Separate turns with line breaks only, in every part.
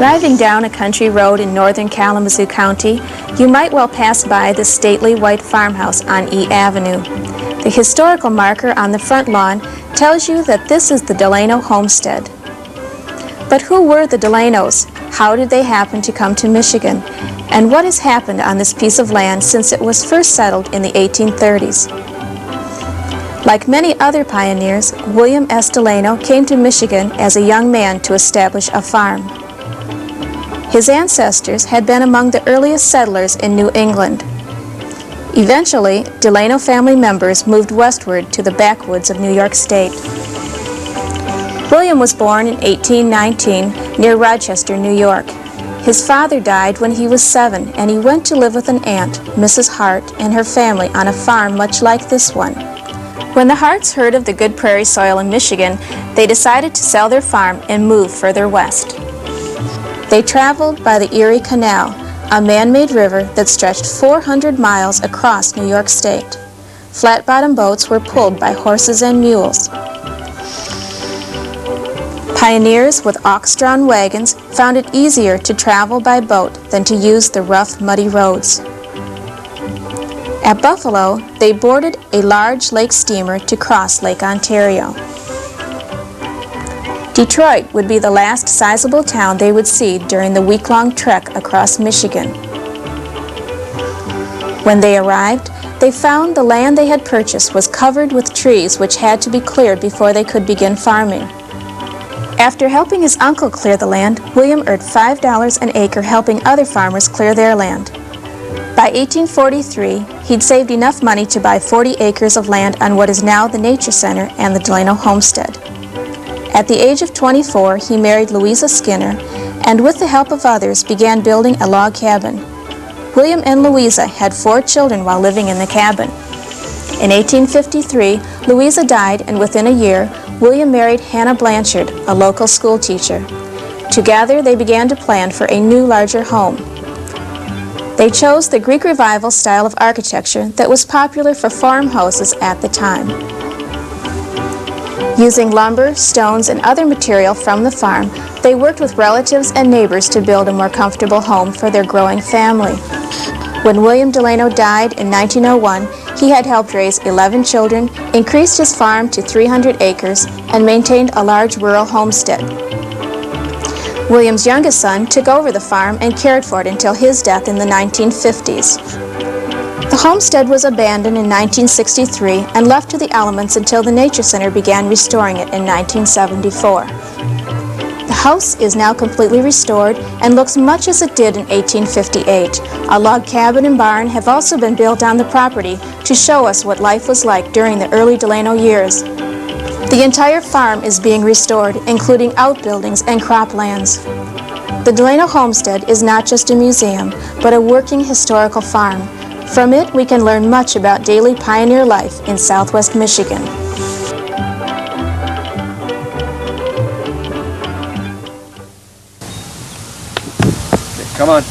Driving down a country road in northern Kalamazoo County, you might well pass by the stately white farmhouse on E Avenue. The historical marker on the front lawn tells you that this is the Delano homestead. But who were the Delanos? How did they happen to come to Michigan? And what has happened on this piece of land since it was first settled in the 1830s? Like many other pioneers, William S. Delano came to Michigan as a young man to establish a farm. His ancestors had been among the earliest settlers in New England. Eventually, Delano family members moved westward to the backwoods of New York State. William was born in 1819 near Rochester, New York. His father died when he was 7, and he went to live with an aunt, Mrs. Hart, and her family on a farm much like this one. When the Harts heard of the good prairie soil in Michigan, they decided to sell their farm and move further west. They traveled by the Erie Canal, a man-made river that stretched 400 miles across New York State. Flat-bottom boats were pulled by horses and mules. Pioneers with ox-drawn wagons found it easier to travel by boat than to use the rough, muddy roads. At Buffalo, they boarded a large lake steamer to cross Lake Ontario. Detroit would be the last sizable town they would see during the week-long trek across Michigan. When they arrived, they found the land they had purchased was covered with trees which had to be cleared before they could begin farming. After helping his uncle clear the land, William earned $5 an acre helping other farmers clear their land. By 1843, he'd saved enough money to buy 40 acres of land on what is now the Nature Center and the Delano homestead. At the age of 24, he married Louisa Skinner, and with the help of others, began building a log cabin. William and Louisa had 4 children while living in the cabin. In 1853, Louisa died, and within a year, William married Hannah Blanchard, a local school teacher. Together, they began to plan for a new, larger home. They chose the Greek Revival style of architecture that was popular for farmhouses at the time. Using lumber, stones, and other material from the farm, they worked with relatives and neighbors to build a more comfortable home for their growing family. When William Delano died in 1901, he had helped raise 11 children, increased his farm to 300 acres, and maintained a large rural homestead. William's youngest son took over the farm and cared for it until his death in the 1950s. The homestead was abandoned in 1963 and left to the elements until the Nature Center began restoring it in 1974. The house is now completely restored and looks much as it did in 1858. A log cabin and barn have also been built on the property to show us what life was like during the early Delano years. The entire farm is being restored, including outbuildings and croplands. The Delano homestead is not just a museum, but a working historical farm. From it, we can learn much about daily pioneer life in Southwest Michigan.
Come on.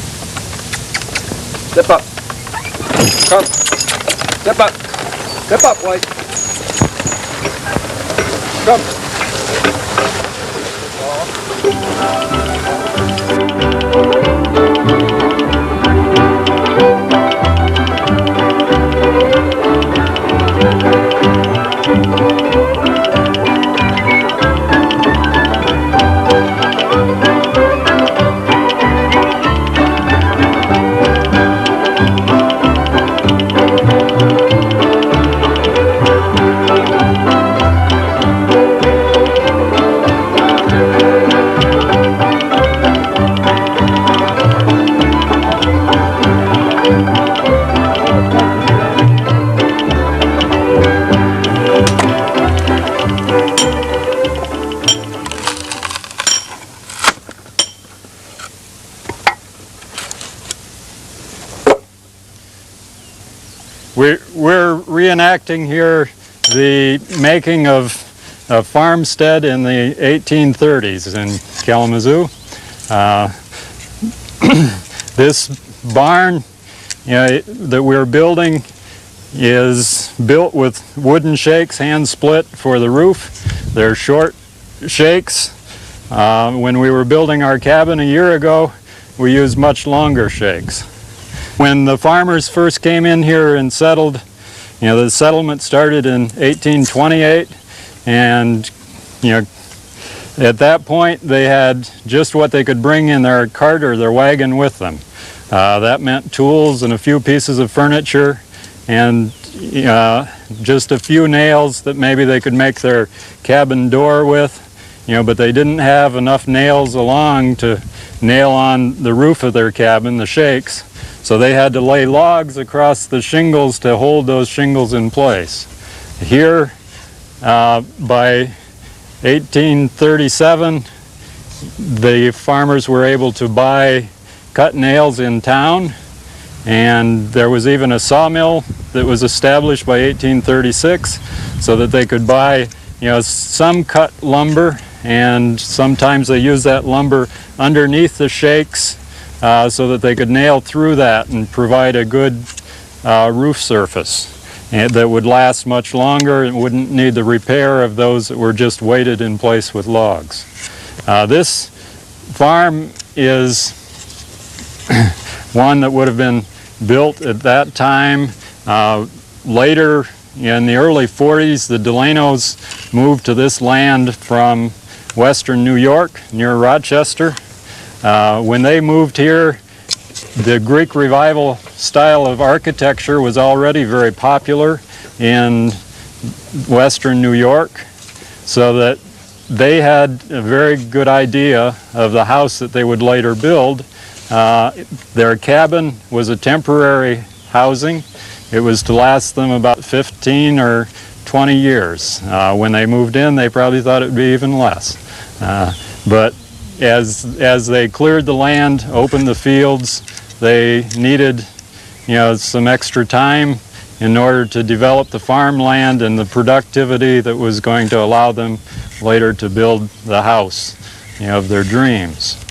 Step up. Come. Step up. Step up, White. Come.
We're reenacting here the making of a farmstead in the 1830s in Kalamazoo. This barn that we're building is built with wooden shakes, hand split for the roof. They're short shakes When we were building our cabin a year ago, we used much longer shakes. When the farmers first came in here and settled, the settlement started in 1828, and at that point they had just what they could bring in their cart or their wagon with them. That meant tools and a few pieces of furniture and just a few nails that maybe they could make their cabin door with, but they didn't have enough nails along to nail on the roof of their cabin, the shakes, so they had to lay logs across the shingles to hold those shingles in place. Here, by 1837, the farmers were able to buy cut nails in town, and there was even a sawmill that was established by 1836 so that they could buy some cut lumber, and sometimes they used that lumber underneath the shakes so that they could nail through that and provide a good roof surface that would last much longer and wouldn't need the repair of those that were just weighted in place with logs. This farm is one that would have been built at that time. Later, in the early 40s, the Delanos moved to this land from western New York, near Rochester. When they moved here, the Greek Revival style of architecture was already very popular in western New York, so that they had a very good idea of the house that they would later build. Their cabin was a temporary housing. It was to last them about 15 or 20 years. When they moved in, they probably thought it would be even less. But as they cleared the land, opened the fields, they needed some extra time in order to develop the farmland and the productivity that was going to allow them later to build the house of their dreams.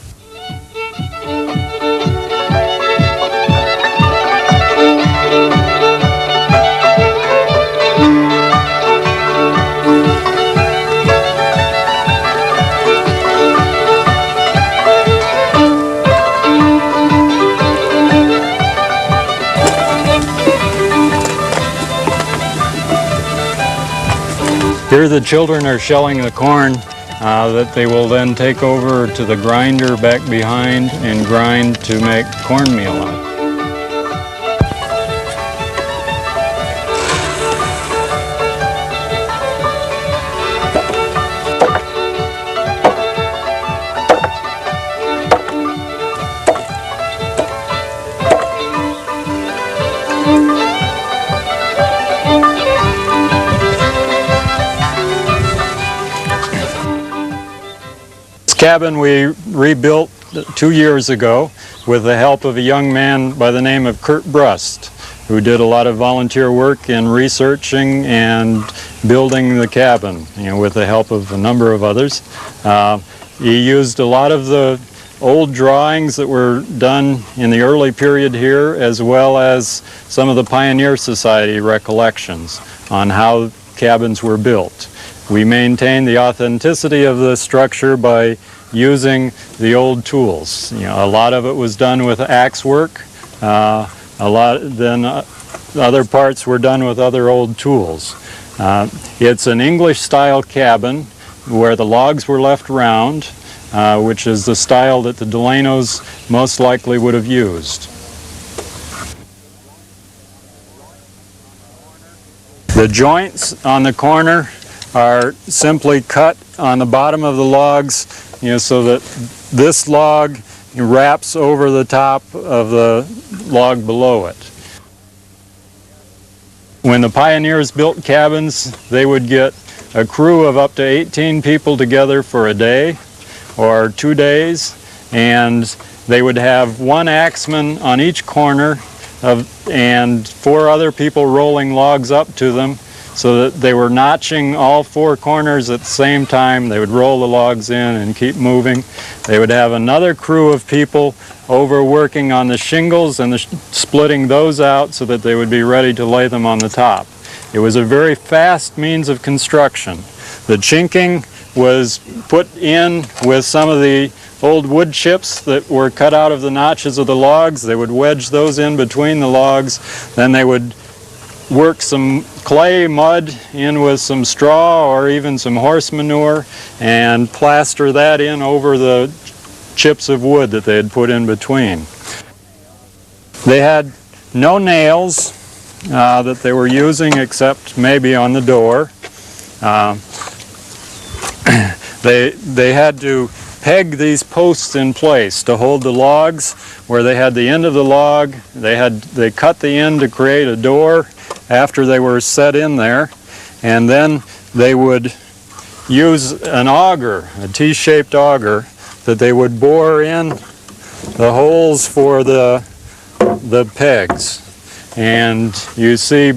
Here the children are shelling the corn that they will then take over to the grinder back behind and grind to make cornmeal on. Cabin we rebuilt 2 years ago with the help of a young man by the name of Kurt Brust, who did a lot of volunteer work in researching and building the cabin, with the help of a number of others. He used a lot of the old drawings that were done in the early period here, as well as some of the Pioneer Society recollections on how cabins were built. We maintain the authenticity of the structure by using the old tools. A lot of it was done with axe work. Other parts were done with other old tools. It's an English style cabin where the logs were left round, which is the style that the Delanos most likely would have used. The joints on the corner are simply cut on the bottom of the logs, so that this log wraps over the top of the log below it. When the pioneers built cabins, they would get a crew of up to 18 people together for a day or 2 days, and they would have one axeman on each corner and 4 other people rolling logs up to them, so that they were notching all 4 corners at the same time. They would roll the logs in and keep moving. They would have another crew of people over working on the shingles and splitting those out so that they would be ready to lay them on the top. It was a very fast means of construction. The chinking was put in with some of the old wood chips that were cut out of the notches of the logs. They would wedge those in between the logs. Then they would work some clay mud in with some straw or even some horse manure and plaster that in over the chips of wood that they had put in between. They had no nails that they were using except maybe on the door. They had to peg these posts in place to hold the logs. Where they had the end of the log, they cut the end to create a door after they were set in there, and then they would use an auger, a T-shaped auger, that they would bore in the holes for the pegs. And you see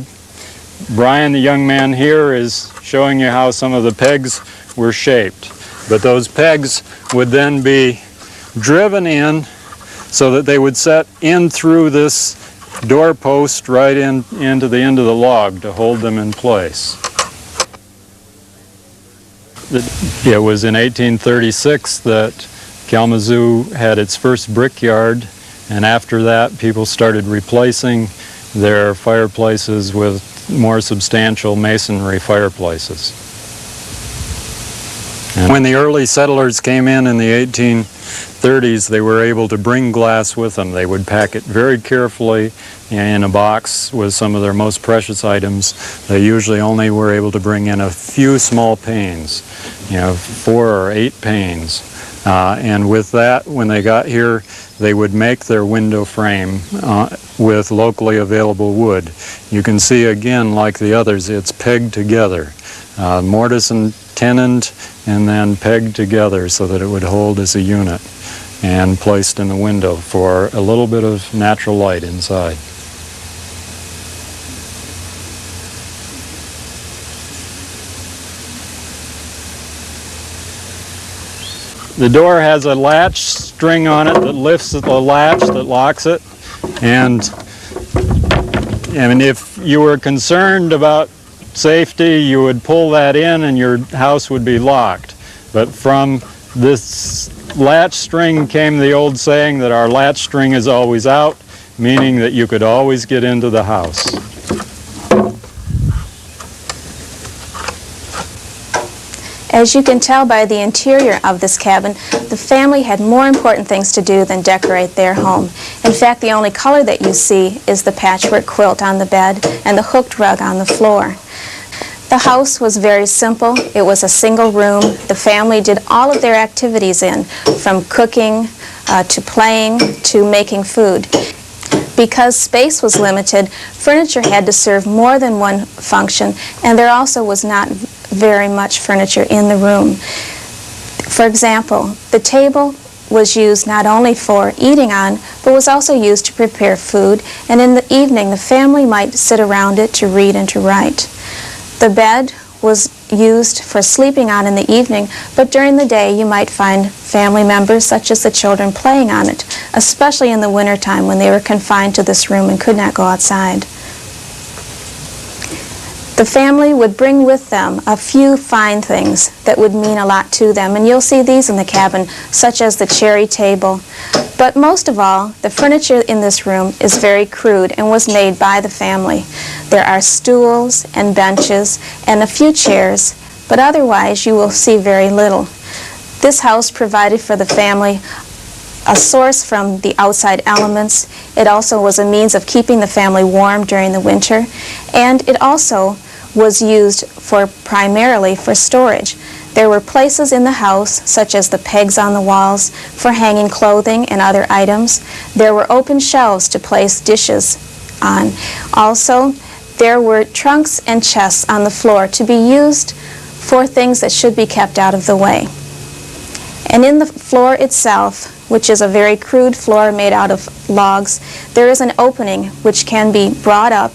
Brian, the young man here, is showing you how some of the pegs were shaped. But those pegs would then be driven in so that they would set in through this doorpost right into the end of the log to hold them in place. It was in 1836 that Kalamazoo had its first brickyard, and after that people started replacing their fireplaces with more substantial masonry fireplaces. And when the early settlers came in the 1830s, they were able to bring glass with them. They would pack it very carefully in a box with some of their most precious items. They usually only were able to bring in a few small panes, 4 or 8 panes. And with that, when they got here, they would make their window frame with locally available wood. You can see again, like the others, it's pegged together. Mortise and tenoned, and then pegged together so that it would hold as a unit, and placed in the window for a little bit of natural light inside. The door has a latch string on it that lifts the latch that locks it, and if you were concerned about safety, you would pull that in and your house would be locked. But from this latch string came the old saying that our latch string is always out, meaning that you could always get into the house.
As you can tell by the interior of this cabin, the family had more important things to do than decorate their home. In fact, the only color that you see is the patchwork quilt on the bed and the hooked rug on the floor. The house was very simple. It was a single room. The family did all of their activities in, from cooking to playing to making food. Because space was limited, furniture had to serve more than one function, and there also was not very much furniture in the room. For example, the table was used not only for eating on, but was also used to prepare food, and in the evening the family might sit around it to read and to write. The bed was used for sleeping on in the evening, but during the day you might find family members such as the children playing on it, especially in the wintertime when they were confined to this room and could not go outside. The family would bring with them a few fine things that would mean a lot to them, and you'll see these in the cabin, such as the cherry table. But most of all, the furniture in this room is very crude and was made by the family. There are stools and benches and a few chairs, but otherwise you will see very little. This house provided for the family a source from the outside elements. It also was a means of keeping the family warm during the winter, and it also was used primarily for storage. There were places in the house, such as the pegs on the walls, for hanging clothing and other items. There were open shelves to place dishes on. Also, there were trunks and chests on the floor to be used for things that should be kept out of the way. And in the floor itself, which is a very crude floor made out of logs, there is an opening which can be brought up,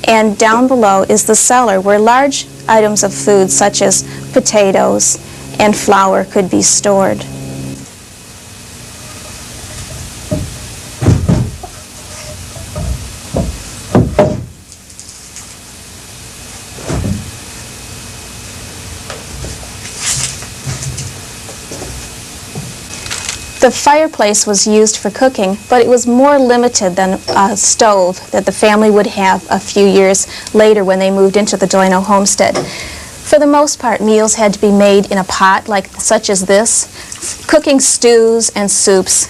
and down below is the cellar where large items of food such as potatoes and flour could be stored. The fireplace was used for cooking, but it was more limited than a stove that the family would have a few years later when they moved into the Delano homestead. For the most part, meals had to be made in a pot such as this, cooking stews and soups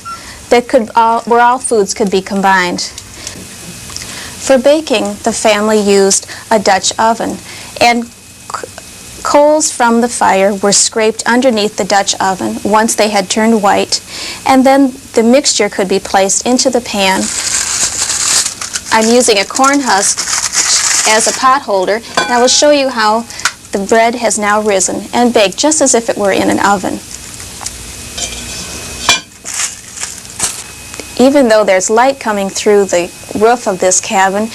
that where all foods could be combined. For baking, the family used a Dutch oven, and coals from the fire were scraped underneath the Dutch oven once they had turned white, and then the mixture could be placed into the pan. I'm using a corn husk as a pot holder, and I will show you how the bread has now risen and baked just as if it were in an oven. Even though there's light coming through the roof of this cabin,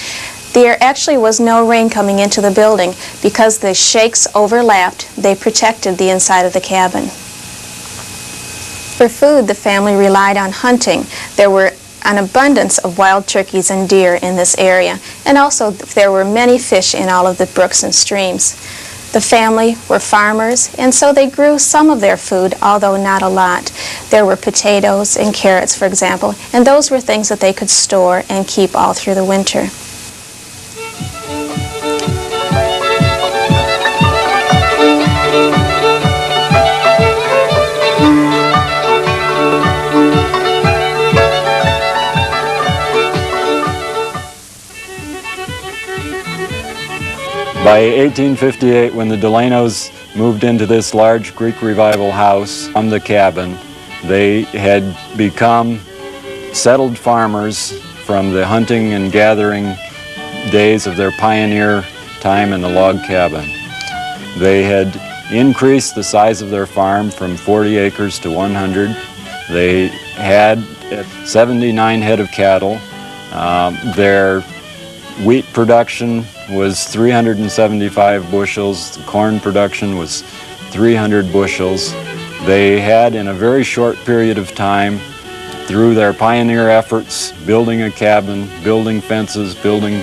there actually was no rain coming into the building because the shakes overlapped. They protected the inside of the cabin. For food, the family relied on hunting. There were an abundance of wild turkeys and deer in this area, and also there were many fish in all of the brooks and streams. The family were farmers, and so they grew some of their food, although not a lot. There were potatoes and carrots, for example, and those were things that they could store and keep all through the winter.
By 1858, when the Delanos moved into this large Greek Revival house on the cabin, they had become settled farmers from the hunting and gathering days of their pioneer time in the log cabin. They had increased the size of their farm from 40 acres to 100. They had 79 head of cattle. Their wheat production was 375 bushels. The corn production was 300 bushels. They had, in a very short period of time, through their pioneer efforts, building a cabin, building fences, building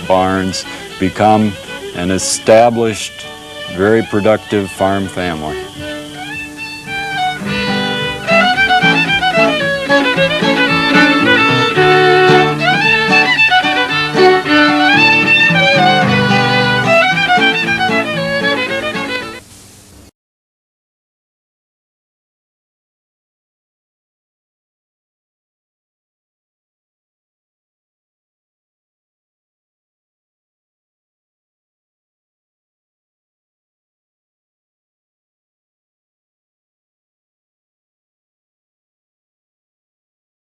barns, become an established, very productive farm family.